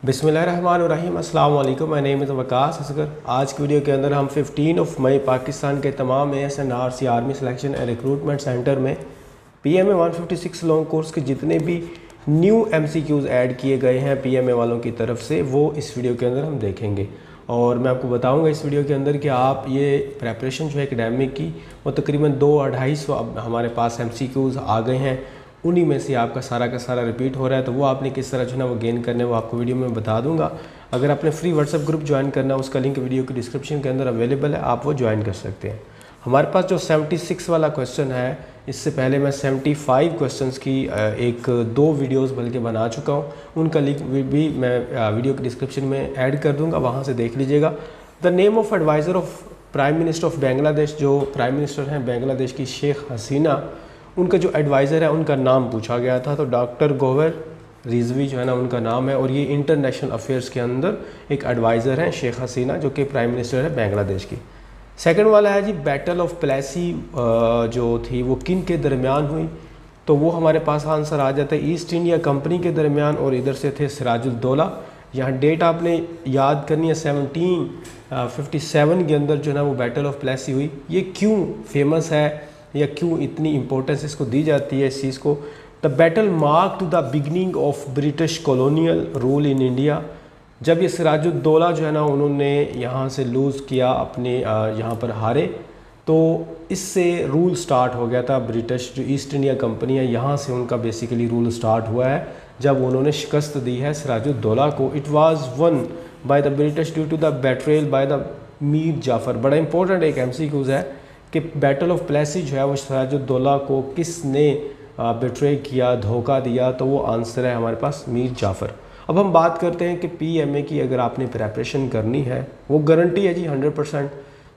बिस्मिल्लाहिर्रहमानिर्रहीम। अस्सलाम वालेकुम। My name is Waqas Asghar. आज की वीडियो के अंदर हम 15 मई पाकिस्तान के तमाम ASNRC army selection and recruitment centre में PMA 156 लॉन्ग कोर्स के जितने भी न्यू MCQs ऐड किए गए हैं PMA वालों की तरफ से, वो इस वीडियो के अंदर हम देखेंगे। और मैं आपको बताऊंगा इस वीडियो के अंदर कि आप ये प्रेपरेशन जो है एकेडमिक की, वो तकरीबन 200-250 अब हमारे पास MCQs आ गए हैं। उन्हीं में से आपका सारा का सारा रिपीट हो रहा है, तो वो आपने किस तरह जो है ना वो गेन करने वो आपको वीडियो में बता दूंगा। अगर आपने फ्री व्हाट्सएप ग्रुप ज्वाइन करना है, उसका लिंक वीडियो की डिस्क्रिप्शन के अंदर अवेलेबल है, आप वो ज्वाइन कर सकते हैं। हमारे पास जो 76 वाला क्वेश्चन है, इससे पहले मैं 75 क्वेश्चंस की एक दो वीडियोस बल्कि बना चुका हूँ। उनका लिंक भी मैं वीडियो के डिस्क्रिप्शन में ऐड कर दूंगा, वहाँ से देख लीजिएगा। The name of adviser of prime minister of Bangladesh, जो प्राइम मिनिस्टर हैं बांग्लादेश की शेख हसीना, उनका जो एडवाइज़र है उनका नाम पूछा गया था, तो डॉक्टर गोवर रिजवी जो है ना उनका नाम है। और ये इंटरनेशनल अफेयर्स के अंदर एक एडवाइज़र हैं शेख हसीना, जो कि प्राइम मिनिस्टर है बांग्लादेश की। सेकंड वाला है जी, बैटल ऑफ प्लेसी जो थी वो किन के दरमियान हुई, तो वो हमारे पास आंसर आ जाता है ईस्ट इंडिया कंपनी के दरमियान, और इधर से थे सिराजुद्दौला। यहाँ डेट आपने याद करनी है, 1757 के अंदर जो है ना वो बैटल ऑफ प्लेसी हुई। ये क्यों फेमस है या क्यों इतनी इंपॉर्टेंस इसको दी जाती है इस चीज़ को? The battle mark to the beginning of British colonial rule in India. जब ये सिराजुद्दौला जो है ना उन्होंने यहाँ से लूज़ किया, अपने यहाँ पर हारे, तो इससे रूल स्टार्ट हो गया था। ब्रिटिश जो ईस्ट इंडिया कंपनी है, यहाँ से उनका बेसिकली रूल स्टार्ट हुआ है जब उन्होंने शिकस्त दी है सिराजुद्दौला को। It was won by the British due to the betrayal by the Mir Jafar. बड़ा इंपॉर्टेंट एक MCQs है कि बैटल ऑफ प्लेसी जो है वो सिराजुद्दौला को किसने बेट्रे किया, धोखा दिया, तो वो आंसर है हमारे पास मीर जाफ़र। अब हम बात करते हैं कि PMA की अगर आपने प्रेपरेशन करनी है, वो गारंटी है जी 100%,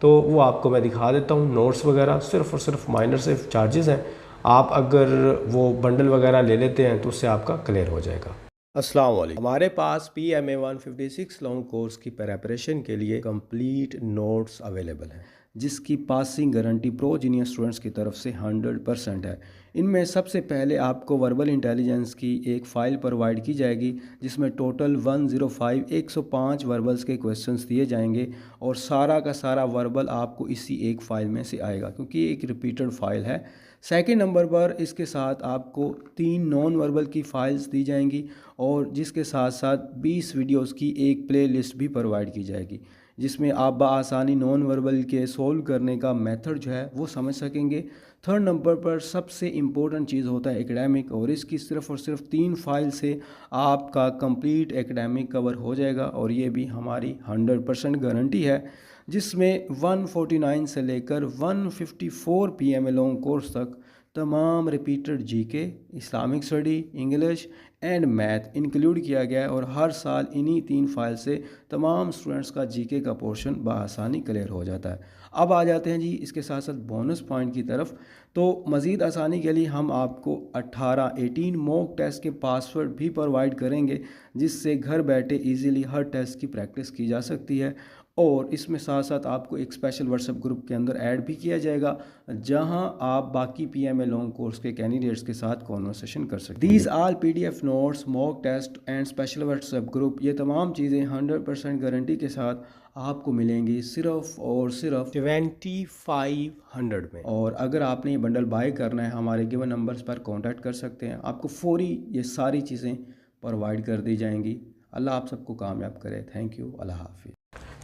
तो वो आपको मैं दिखा देता हूँ। नोट्स वगैरह सिर्फ और सिर्फ माइनर से चार्जेस हैं, आप अगर वो बंडल वगैरह ले लेते हैं तो उससे आपका क्लियर हो जाएगा। अस्सलाम वालेकुम। हमारे पास PMA 156 लॉन्ग कोर्स की प्रेपरेशन के लिए कंप्लीट नोट्स अवेलेबल हैं, जिसकी पासिंग गारंटी प्रो जीनियर स्टूडेंट्स की तरफ से 100% है। इनमें सबसे पहले आपको वर्बल इंटेलिजेंस की एक फ़ाइल प्रोवाइड की जाएगी, जिसमें टोटल 105 वर्बल्स के क्वेश्चंस दिए जाएंगे, और सारा का सारा वर्बल आपको इसी एक फ़ाइल में से आएगा, क्योंकि ये एक रिपीटेड फ़ाइल है। सेकंड नंबर पर इसके साथ आपको 3 नॉन वर्बल की फ़ाइल्स दी जाएंगी, और जिसके साथ साथ 20 वीडियोस की एक प्ले लिस्ट भी प्रोवाइड की जाएगी, जिसमें आप बआसानी नॉन वर्बल के सोल्व करने का मेथड जो है वो समझ सकेंगे। थर्ड नंबर पर सबसे इम्पोर्टेंट चीज़ होता है एकेडमिक, और इसकी सिर्फ और सिर्फ 3 फाइल से आपका कंप्लीट एकेडमिक कवर हो जाएगा, और ये भी हमारी 100% गारंटी है, जिसमें 149 से लेकर 154 PMA लॉन्ग कोर्स तक तमाम repeated GK, Islamic study, English and math include किया गया है। और हर साल इन्हीं 3 फाइल से तमाम स्टूडेंट्स का GK का पोर्शन बआसानी क्लियर हो जाता है। अब आ जाते हैं जी इसके साथ साथ बोनस पॉइंट की तरफ। तो मज़ीद आसानी के लिए हम आपको 18 मॉक टेस्ट के पासवर्ड भी प्रोवाइड करेंगे, जिससे घर बैठे इजीली हर टेस्ट की प्रैक्टिस की जा सकती है। और इसमें साथ साथ आपको एक स्पेशल व्हाट्सएप ग्रुप के अंदर ऐड भी किया जाएगा, जहां आप बाकी PMA लॉन्ग कोर्स के कैंडिडेट्स के साथ कॉन्वर्सेशन कर सकते हैं। These all PDF notes, mock test and special WhatsApp group, ये तमाम चीज़ें 100% गारंटी के साथ आपको मिलेंगी सिर्फ और सिर्फ 2500 में। और अगर आपने ये बंडल बाय करना है, हमारे गिवन नंबर्स पर कांटेक्ट कर सकते हैं, आपको फौरी ये सारी चीज़ें प्रोवाइड कर दी जाएंगी। अल्लाह आप सबको कामयाब करे। Thank you. अल्लाह हाफिज़।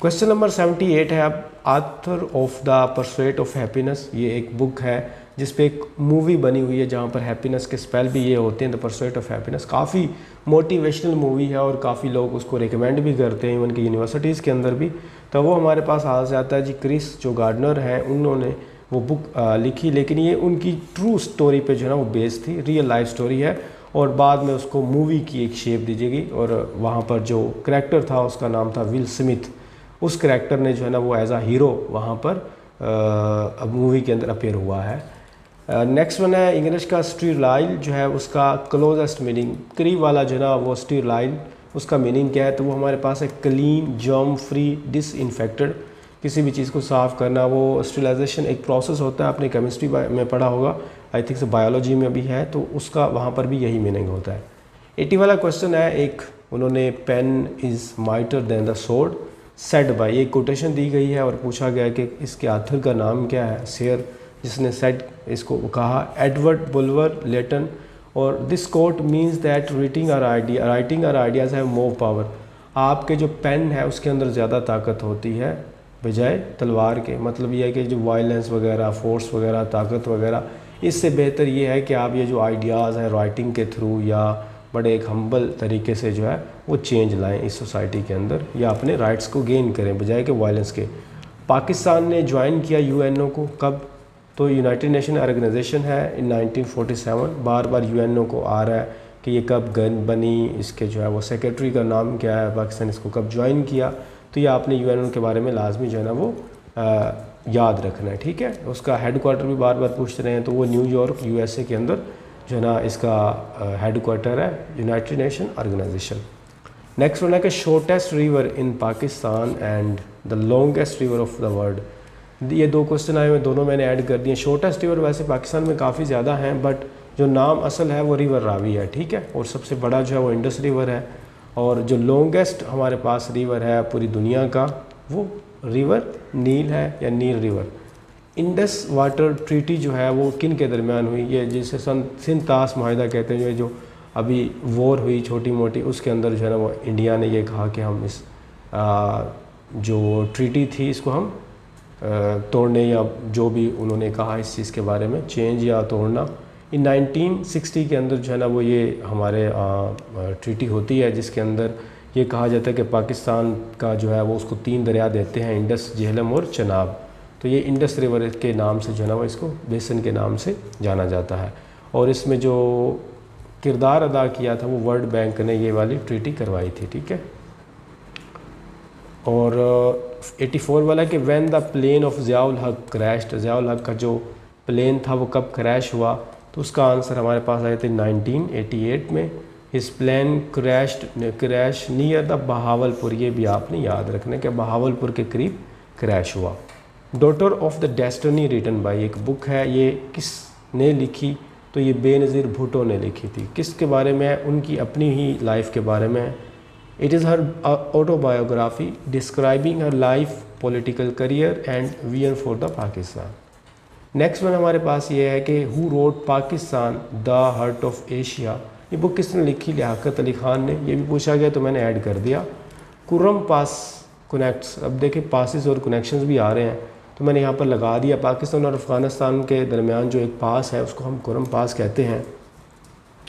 क्वेश्चन नंबर 78 है, अब author of the pursuit of happiness. ये एक बुक है जिस पे एक मूवी बनी हुई है, जहाँ पर हैप्पीनेस के स्पेल भी ये होते हैं, द परसुएट ऑफ हैप्पीनेस। काफ़ी मोटिवेशनल मूवी है और काफ़ी लोग उसको रिकमेंड भी करते हैं, इवन कि यूनिवर्सिटीज़ के अंदर भी। तो वो हमारे पास आ जाता है जी, क्रिस जो गार्डनर हैं, उन्होंने वो बुक लिखी, लेकिन ये उनकी ट्रू स्टोरी पे जो है ना वो बेस्ड थी, रियल लाइफ स्टोरी है, और बाद में उसको मूवी की एक शेप दी गई। और वहाँ पर जो करैक्टर था उसका नाम था विल स्मिथ। उस करैक्टर ने जो है ना वो एज आ हीरो वहाँ पर मूवी के अंदर अपीयर हुआ है। नेक्स्ट वन है इंग्लिश का स्टीराइल जो है उसका क्लोजेस्ट मीनिंग, करीब वाला जो है ना वो स्टीराइल, उसका मीनिंग क्या है? तो वो हमारे पास है क्लीन, जर्म फ्री, डिसइंफेक्टेड। किसी भी चीज़ को साफ़ करना, वो स्टीरिलाइजेशन एक प्रोसेस होता है, आपने केमिस्ट्री में पढ़ा होगा, आई थिंक बायोलॉजी में भी है, तो उसका वहाँ पर भी यही मीनिंग होता है। 80 वाला क्वेश्चन है, एक उन्होंने pen is mightier than the sword said by, ये कोटेशन दी गई है और पूछा गया कि इसके आथर का नाम क्या है। शेयर जिसने सेड इसको कहा एडवर्ड बुलवर लेटन। और this quote means that writing or ideas have more power, आपके जो पेन है उसके अंदर ज़्यादा ताकत होती है बजाय तलवार के। मतलब ये है कि जो वायलेंस वगैरह, फोर्स वगैरह, ताकत वगैरह, इससे बेहतर ये है कि आप ये जो आइडियाज़ हैं राइटिंग के थ्रू या बड़े एक हम्बल तरीके से जो है वो चेंज लाएं इस सोसाइटी के अंदर, या अपने राइट्स को गेन करें बजाय कि वायलेंस के। पाकिस्तान ने ज्वाइन किया यूएनओ को कब? तो यूनाइटेड नेशन ऑर्गेनाइजेशन है इन 1947। बार बार यूएनओ को आ रहा है कि ये कब बनी, इसके जो है वो सेक्रेटरी का नाम क्या है, पाकिस्तान इसको कब ज्वाइन किया। तो ये आपने यूएनओ के बारे में लाजमी जो है ना वो याद रखना है, ठीक है। उसका हेड क्वार्टर भी बार बार पूछते रहे हैं, तो वो न्यूयॉर्क यूएसए के अंदर जो है ना इसका हेड क्वार्टर है United Nation Organisation. Next one है कि shortest river in Pakistan and the longest river of the world. ये दो क्वेश्चन आए हुए, दोनों मैंने ऐड कर दिए। शॉर्टेस्ट रिवर वैसे पाकिस्तान में काफ़ी ज़्यादा हैं, बट जो नाम असल है वो रिवर रावी है, ठीक है। और सबसे बड़ा जो है वो इंडस रिवर है। और जो लॉन्गेस्ट हमारे पास रिवर है पूरी दुनिया का वो रिवर नील है या नील रिवर। इंडस वाटर ट्रीटी जो है वो किन के दरमियान हुई? ये जिसे सिंतास माहिदा कहते हैं, जो अभी वॉर हुई छोटी मोटी, उसके अंदर जो है ना वो इंडिया ने ये कहा कि हम इस जो ट्रीटी थी इसको हम तोड़ने, या जो भी उन्होंने कहा इस चीज़ के बारे में चेंज या तोड़ना। इन 1960 के अंदर जो है ना वो ये हमारे ट्रीटी होती है, जिसके अंदर ये कहा जाता है कि पाकिस्तान का जो है वो उसको 3 दरिया देते हैं, इंडस, झेलम और चनाब। तो ये इंडस रिवर के नाम से जो है ना वो इसको बेसन के नाम से जाना जाता है। और इसमें जो किरदार अदा किया था वो वर्ल्ड बैंक ने ये वाली ट्रीटी करवाई थी, ठीक है। और 84 वाला कि when the plane of Ziaul Haq crashed, Ziaul हक का जो प्लेन था वो कब क्रैश हुआ? तो उसका आंसर हमारे पास आए थे 1988 में। इस plane crash near the Bahawalpur, ये भी आपने याद रखना कि बहावलपुर के करीब क्रैश हुआ। Daughter of the Destiny written by, एक बुक है, ये किसने लिखी? तो ये बेनज़ीर भुट्टो ने लिखी थी। किसके बारे में है? उनकी अपनी ही लाइफ के बारे में। It is her autobiography describing her life, political career and vision for the Pakistan. Next one हमारे पास ये है कि who wrote Pakistan the heart of Asia, ये बुक किसने लिखी? लियाकत अली ख़ान ने। ये भी पूछा गया तो मैंने ऐड कर दिया। कुर्रम पास कनेक्ट्स, अब देखिए पासिस और कनेक्शंस भी आ रहे हैं, तो मैंने यहाँ पर लगा दिया। पाकिस्तान और अफ़गानिस्तान के दरमियान जो एक पास है उसको हम कुर्रम पास कहते हैं।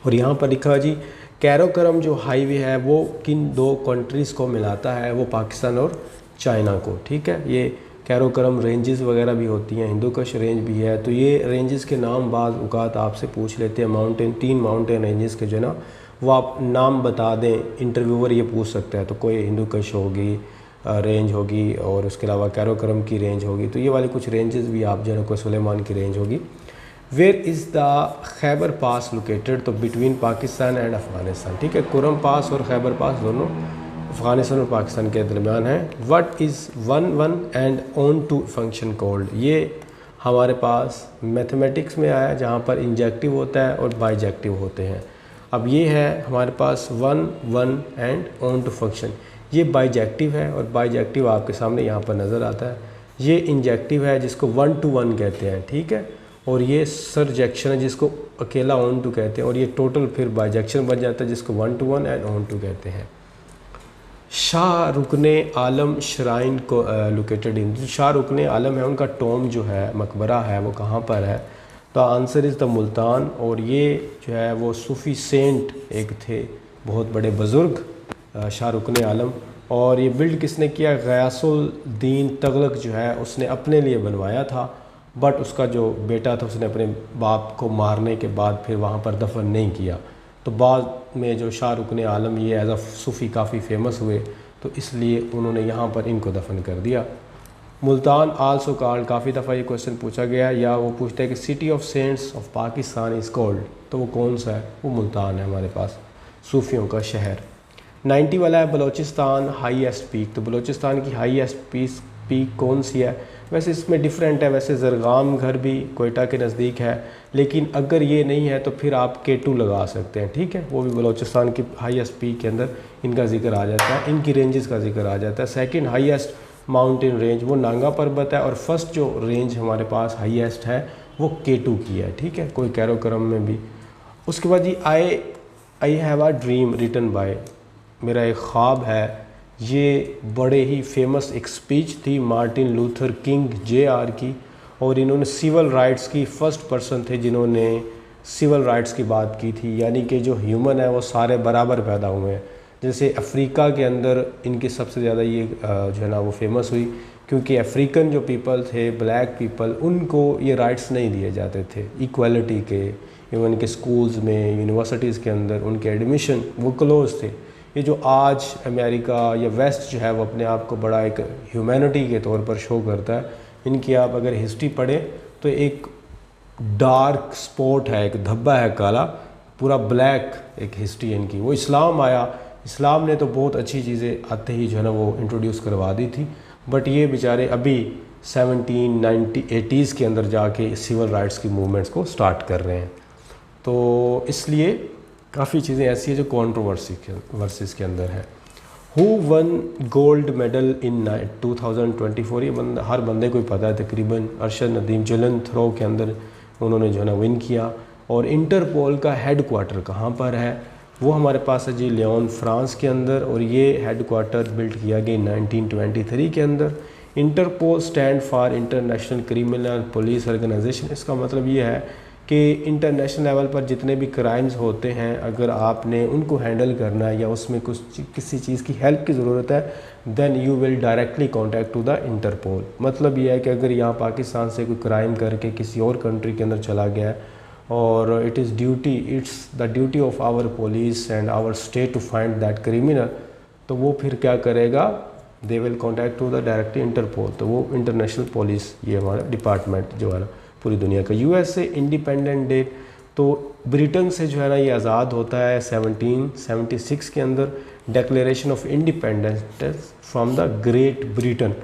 और यहाँ पर लिखा जी कैरोकरम जो हाईवे है वो किन 2 कंट्रीज़ को मिलाता है? वो पाकिस्तान और चाइना को, ठीक है। ये कैरोकरम रेंजेस वगैरह भी होती हैं, हिंदुकुश रेंज भी है। तो ये रेंजेस के नाम बाज़ औक़ात आपसे पूछ लेते हैं। माउंटेन 3 माउंटेन रेंजेस के जो है ना वो आप नाम बता दें, इंटरव्यूअर ये पूछ सकता है। तो कोई हिंदुकुश होगी रेंज होगी, और उसके अलावा कैरोकरम की रेंज होगी। तो ये वाले कुछ रेंजेस भी आप जो है कोई सुलेमान की रेंज होगी। Where is the Khyber pass located? तो बिटवीन पाकिस्तान एंड अफ़गानिस्तान, ठीक है। कुर्रम पास और खैबर पास दोनों अफ़गानिस्तान और पाकिस्तान के दरमियान है। What is 1 and on to function called? ये हमारे पास मैथमेटिक्स में आया, जहाँ पर इंजेक्टिव होता है और बाइजेक्टिव होते हैं। अब ये है हमारे पास 1 एंड ऑन टू फंक्शन, ये बाइजेक्टिव है, और बाइजेक्टिव आपके सामने यहाँ पर नज़र आता है। ये इंजेक्टिव है जिसको 1 to 1 कहते हैं, ठीक है। और ये सरजेक्शन है जिसको अकेला ऑन टू कहते हैं, और ये टोटल फिर बाइजेक्शन बन जाता है जिसको 1 to 1 एंड ऑन टू कहते हैं। शाह रुकने आलम श्राइन को लोकेटेड इन, शाह रुकने आलम है उनका टॉम जो है, मकबरा है, वो कहाँ पर है? तो आंसर इज़ द मुल्तान। और ये जो है वो सूफ़ी सेंट एक थे, बहुत बड़े बुज़ुर्ग, शाह रुकने आलम। और ये बिल्ड किसने किया? गयासुल दीन तगलक जो है उसने अपने लिए बनवाया था, बट उसका जो बेटा था उसने अपने बाप को मारने के बाद फिर वहाँ पर दफन नहीं किया। तो बाद में जो शाह रुकने आलम ये एज अ सूफ़ी काफ़ी फेमस हुए, तो इसलिए उन्होंने यहाँ पर इनको दफन कर दिया। मुल्तान आल्सो कॉल्ड, काफ़ी दफ़ा ये क्वेश्चन पूछा गया, या वो पूछता है कि city of cents of Pakistan is called, तो वो कौन सा है? वो मुल्तान है हमारे पास, सूफ़ियों का शहर। 90 वाला है बलोचिस्तान हाईएस्ट पीक, तो बलोचिस्तान की हाईएस्ट पीक कौन सी है। वैसे इसमें डिफरेंट है, वैसे ज़रगाम घर भी कोयटा के नज़दीक है, लेकिन अगर ये नहीं है तो फिर आप K2 लगा सकते हैं, ठीक है। वो भी बलूचिस्तान की हाईएस्ट पीक के अंदर इनका जिक्र आ जाता है, इनकी रेंजेस का जिक्र आ जाता है। सेकंड हाईएस्ट माउंटेन रेंज वो नांगा पर्वत है, और फर्स्ट जो रेंज हमारे पास हाईएस्ट है वो K2 की है, ठीक है, कोई कैरोकरम में भी। उसके बाद जी I have a dream written by, मेरा एक ख्वाब है, ये बड़े ही फेमस एक स्पीच थी मार्टिन लूथर किंग JR की, और इन्होंने सिविल राइट्स की फर्स्ट पर्सन थे जिन्होंने सिविल राइट्स की बात की थी, यानी कि जो ह्यूमन है वो सारे बराबर पैदा हुए हैं। जैसे अफ्रीका के अंदर इनकी सबसे ज़्यादा ये जो है ना वो फेमस हुई, क्योंकि अफ्रीकन जो पीपल थे, ब्लैक पीपल, उनको ये राइट्स नहीं दिए जाते थे इक्वालिटी के। इवन के स्कूल्स में, यूनिवर्सिटीज़ के अंदर उनके एडमिशन वो क्लोज थे। ये जो आज अमेरिका या वेस्ट जो है वो अपने आप को बड़ा एक ह्यूमैनिटी के तौर पर शो करता है, इनकी आप अगर हिस्ट्री पढ़ें तो एक डार्क स्पॉट है, एक धब्बा है काला, पूरा ब्लैक एक हिस्ट्री इनकी। वो इस्लाम आया, इस्लाम ने तो बहुत अच्छी चीज़ें आते ही जो है ना वो इंट्रोड्यूस करवा दी थी, बट ये बेचारे अभी 1780s के अंदर जाके सिविल राइट्स की मूवमेंट्स को स्टार्ट कर रहे हैं। तो इसलिए काफ़ी चीज़ें ऐसी हैं जो वर्सेस के अंदर है। Who one gold medal in 2024, ये बंदा हर बंदे को ही पता है तकरीबन, अरशद नदीम जलन थ्रो के अंदर उन्होंने जो है ना विन किया। और इंटरपोल का हेड क्वार्टर कहाँ पर है, वो हमारे पास है जी लियोन फ्रांस के अंदर, और ये हेड क्वार्टर बिल्ड किया गया 1923 के अंदर। Interpol stand for International Criminal Police Organisation. इसका मतलब ये है कि इंटरनेशनल लेवल पर जितने भी क्राइम्स होते हैं, अगर आपने उनको हैंडल करना है या उसमें कुछ किसी चीज़ की हेल्प की ज़रूरत है, then you will directly contact to the Interpol. मतलब ये है कि अगर यहाँ पाकिस्तान से कोई क्राइम करके किसी और कंट्री के अंदर चला गया है, और it's the duty of our police and our state to find that criminal, तो वो फिर क्या करेगा, they will contact to the directly Interpol. तो वो इंटरनेशनल पुलिस, ये हमारा डिपार्टमेंट जो है पूरी दुनिया का। US से इंडिपेंडेंट डे, तो ब्रिटेन से जो है ना ये आज़ाद होता है 1776 के अंदर। Declaration of independence from the Great Britain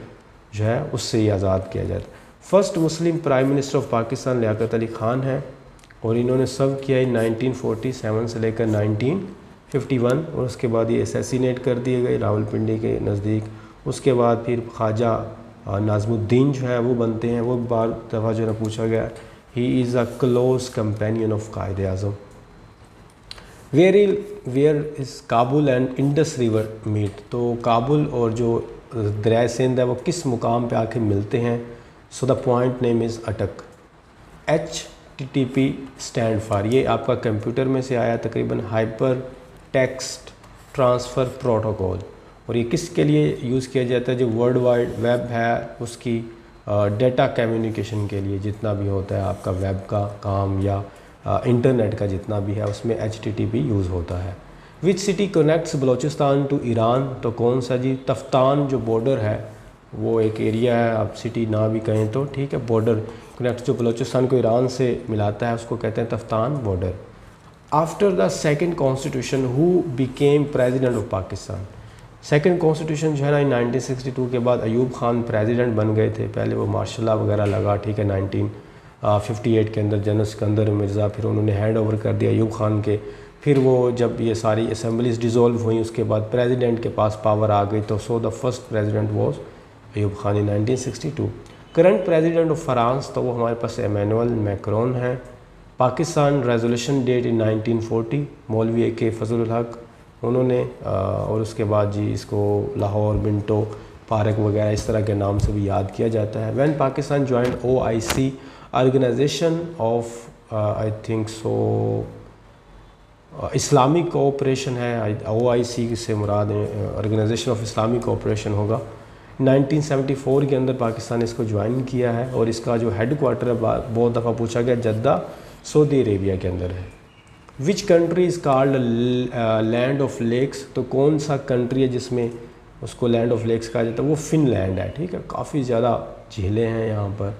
जो है उससे ये आज़ाद किया जाता है। First Muslim prime minister of Pakistan Liaquat Ali Khan है, और इन्होंने सर्व किया 1947 से लेकर 1951, और उसके बाद ये असैसिनेट कर दिए गए रावलपिंडी के नज़दीक। उसके बाद फिर ख्वाजा नाज़मुद्दीन जो है वो बनते हैं। वो बार दफ़ा जो है पूछा गया, he is a close companion of Quaid Azam. Where is Kabul and Indus river meet, तो काबुल और जो दरिया सिंध है वो किस मुकाम पे आके मिलते हैं। So the point name is अटक। HTTP स्टैंड फॉर, ये आपका कंप्यूटर में से आया तकरीबन, हाइपर टेक्स्ट ट्रांसफ़र प्रोटोकॉल, और ये किसके लिए यूज़ किया जाता है, जो वर्ल्ड वाइड वेब है उसकी डेटा कम्युनिकेशन के लिए, जितना भी होता है आपका वेब का काम या इंटरनेट का जितना भी है उसमें HTTP यूज़ होता है। Which city connects Balochistan to Iran, तो कौन सा जी, तफ्तान जो बॉर्डर है वो एक एरिया है, आप सिटी ना भी कहें तो ठीक है, बॉर्डर कनेक्ट जो बलूचिस्तान को ईरान से मिलाता है उसको कहते हैं Taftan border. After the second constitution who became president of Pakistan, second constitution जो है ना 1962 के बाद अयूब खान प्रेसिडेंट बन गए थे। पहले वो मार्शल लॉ वगैरह लगा, ठीक है, 1958 के अंदर जनरल सिकंदर मिर्ज़ा, फिर उन्होंने हैंड ओवर कर दिया अयूब खान के। फिर वो जब ये सारी असम्बलीज डिज़ोल्व हुई उसके बाद प्रेसिडेंट के पास पावर आ गई, तो so the first president was Ayub Khan in 1962। Current president of France, तो वो हमारे पास एमैनुअल मैक्रोन है। पाकिस्तान रेजोल्यूशन डेट इन 1940, मौलवी AK फजलुल हक उन्होंने, और उसके बाद जी इसको लाहौर मिंटो पार्क वगैरह इस तरह के नाम से भी याद किया जाता है। When Pakistan joint OIC organisation of I think so Islamic cooperation है, OIC से मुराद ऑर्गेनाइजेशन ऑफ इस्लामिक कोऑपरेशन होगा। 1974 के अंदर पाकिस्तान इसको ज्वाइन किया है, और इसका जो हेड क्वार्टर है बहुत दफ़ा पूछा गया, जद्दा सऊदी अरेबिया के अंदर है। Which country is called land of lakes, तो कौन सा कंट्री है जिसमें उसको लैंड ऑफ लेक्स कहा जाता है, वो फिनलैंड है, ठीक है, काफ़ी ज़्यादा झीलें हैं यहाँ पर।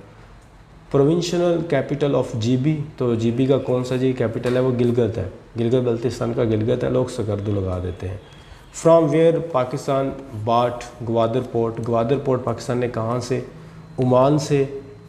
प्रोविंशनल कैपिटल ऑफ GB, तो GB का कौन सा जी कैपिटल है, वो गिलगित है, गिलगित बल्तिस्तान का गिलगित है, लोग सकर्दू लगा देते हैं। फ्राम वेयर पाकिस्तान बाट ग्वादर पोर्ट पाकिस्तान ने कहाँ से? ओमान से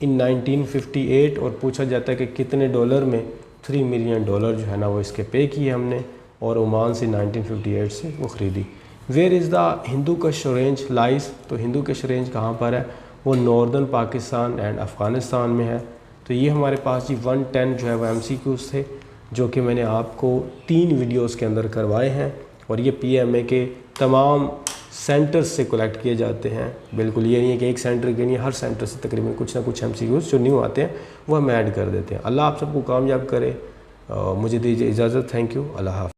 इन 1958। और पूछा जाता है कि कितने डॉलर में? $3 मिलियन जो है ना वो इसके पे किए हमने, और ओमान से 1958 से वो ख़रीदी। वेयर इज़ द हिंदू कश रेंज लाइज? तो हिंदू कश रेंज कहाँ पर है? वो नॉर्दर्न पाकिस्तान एंड अफ़गानिस्तान में है। तो ये हमारे पास जी 110 जो है वो MCQs थे, जो कि मैंने आपको 3 वीडियोस के अंदर करवाए हैं, और ये PMA के तमाम सेंटर्स से कलेक्ट किए जाते हैं। बिल्कुल ये नहीं है कि एक सेंटर के नहीं, हर सेंटर से तकरीबन कुछ ना कुछ MCQs जो न्यू आते हैं वो हम ऐड कर देते हैं। अल्लाह आप सबको कामयाब करे। मुझे दीजिए इजाज़त। Thank you. अल्लाह हाफ़िज़।